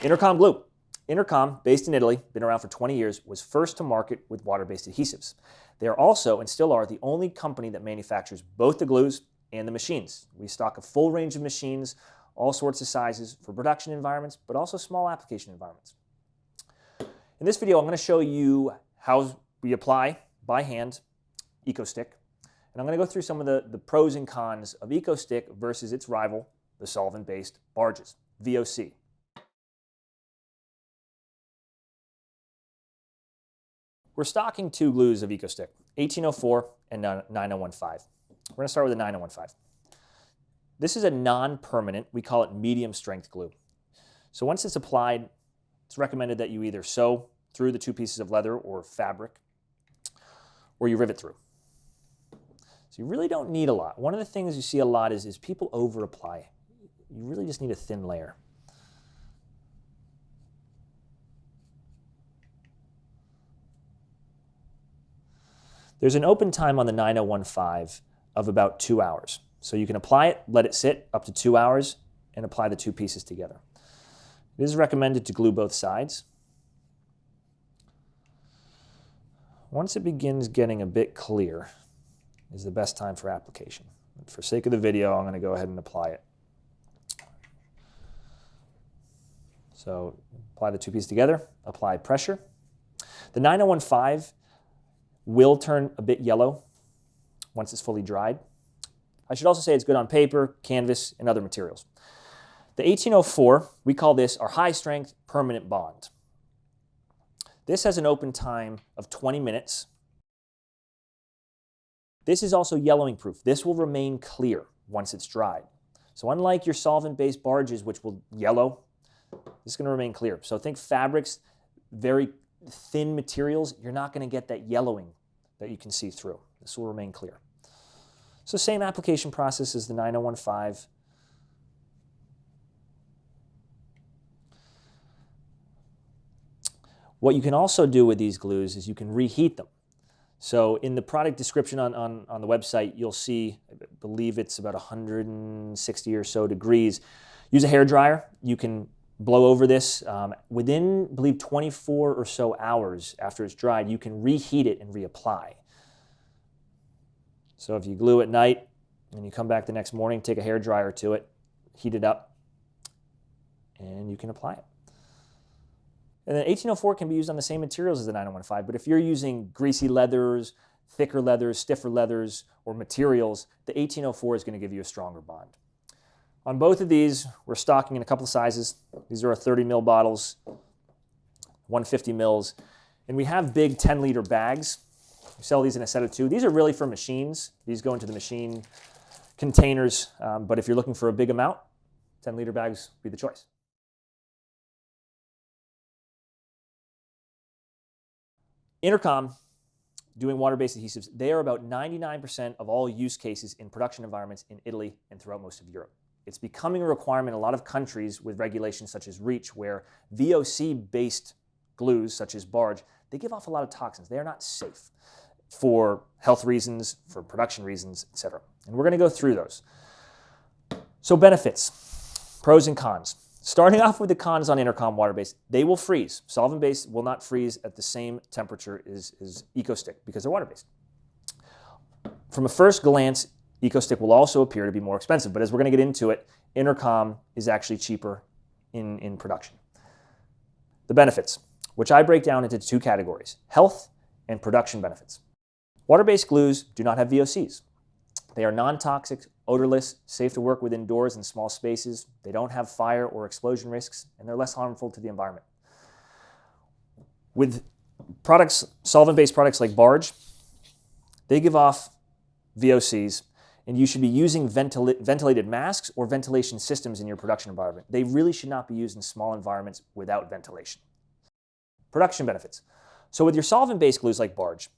Intercom Glue. Intercom, based in Italy, been around for 20 years, was first to market with water-based adhesives. They are also, and still are, the only company that manufactures both the glues and the machines. We stock a full range of machines, all sorts of sizes for production environments, but also small application environments. In this video, I'm going to show you how we apply, by hand, Ecostick. And I'm going to go through some of the pros and cons of Ecostick versus its rival, the solvent-based Barges, VOC. We're stocking two glues of Ecostick, 1804 and 9015. We're going to start with the 9015. This is a non-permanent, we call it medium strength glue. So once it's applied, it's recommended that you either sew through the two pieces of leather or fabric, or you rivet through. So you really don't need a lot. One of the things you see a lot is people over-apply. You really just need a thin layer. There's an open time on the 9015 of about 2 hours. So you can apply it, let it sit up to 2 hours, and apply the two pieces together. It is recommended to glue both sides. Once it begins getting a bit clear is the best time for application. But for sake of the video, I'm going to go ahead and apply it. So apply the two pieces together, apply pressure. The 9015 will turn a bit yellow once it's fully dried. I should also say it's good on paper, canvas, and other materials. The 1804, we call this our high-strength permanent bond. This has an open time of 20 minutes. This is also yellowing proof. This will remain clear once it's dried. So unlike your solvent-based barges, which will yellow, this is going to remain clear. So think fabrics, very thin materials, you're not going to get that yellowing that you can see through. This will remain clear. So same application process as the 9015. What you can also do with these glues is you can reheat them. So in the product description on the website, you'll see, I believe it's about 160 or so degrees. Use a hairdryer. You can blow over this. Within, I believe, 24 or so hours after it's dried, you can reheat it and reapply. So if you glue at night and you come back the next morning, take a hairdryer to it, heat it up, and you can apply it. And then 1804 can be used on the same materials as the 9015, but if you're using greasy leathers, thicker leathers, stiffer leathers, or materials, the 1804 is going to give you a stronger bond. On both of these, we're stocking in a couple of sizes. These are our 30 ml bottles, 150 mils, and we have big 10-liter bags. We sell these in a set of two. These are really for machines. These go into the machine containers, but if you're looking for a big amount, 10-liter bags would be the choice. Intercom, doing water-based adhesives, they are about 99% of all use cases in production environments in Italy and throughout most of Europe. It's becoming a requirement in a lot of countries with regulations such as REACH, where VOC-based glues, such as Barge, they give off a lot of toxins. They are not safe for health reasons, for production reasons, etc. And we're going to go through those. So benefits, pros and cons. Starting off with the cons on Intercom water-based, they will freeze. Solvent-based will not freeze at the same temperature as Ecostick because they're water-based. From a first glance, Ecostick will also appear to be more expensive, but as we're going to get into it, Intercom is actually cheaper in production. The benefits, which I break down into two categories, health and production benefits. Water-based glues do not have VOCs. They are non-toxic, odorless, safe to work with indoors in small spaces. They don't have fire or explosion risks, and they're less harmful to the environment. With products, solvent-based products like Barge, they give off VOCs, and you should be using ventilated masks or ventilation systems in your production environment. They really should not be used in small environments without ventilation. Production benefits. So with your solvent-based glues like Barge,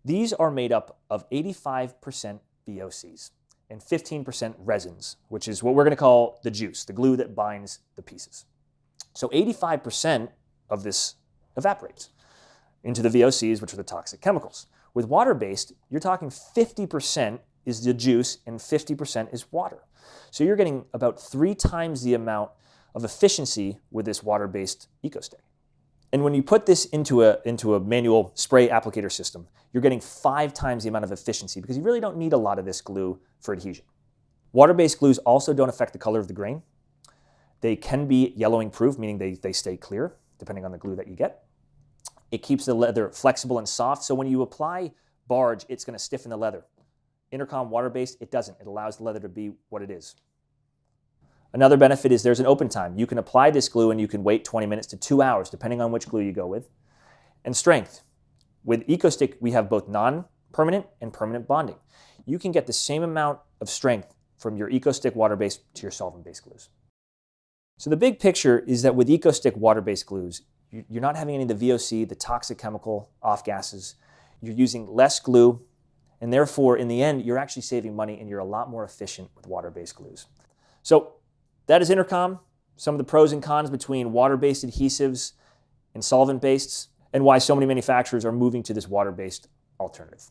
these are made up of 85% VOCs and 15% resins, which is what we're going to call the juice, the glue that binds the pieces. So 85% of this evaporates into the VOCs, which are the toxic chemicals. With water-based, you're talking 50% is the juice and 50% is water. So you're getting about 3 times the amount of efficiency with this water-based Ecostick. And when you put this into a manual spray applicator system, you're getting 5 times the amount of efficiency because you really don't need a lot of this glue for adhesion. Water-based glues also don't affect the color of the grain. They can be yellowing proof, meaning they stay clear, depending on the glue that you get. It keeps the leather flexible and soft, so when you apply Barge, it's going to stiffen the leather. Intercom water-based, it doesn't. It allows the leather to be what it is. Another benefit is there's an open time. You can apply this glue and you can wait 20 minutes to 2 hours, depending on which glue you go with. And strength. With Ecostick, we have both non-permanent and permanent bonding. You can get the same amount of strength from your Ecostick water-based to your solvent-based glues. So the big picture is that with Ecostick water-based glues, you're not having any of the VOC, the toxic chemical off-gases. You're using less glue, and therefore, in the end, you're actually saving money and you're a lot more efficient with water-based glues. So that is Intercom, some of the pros and cons between water-based adhesives and solvent-based, and why so many manufacturers are moving to this water-based alternative.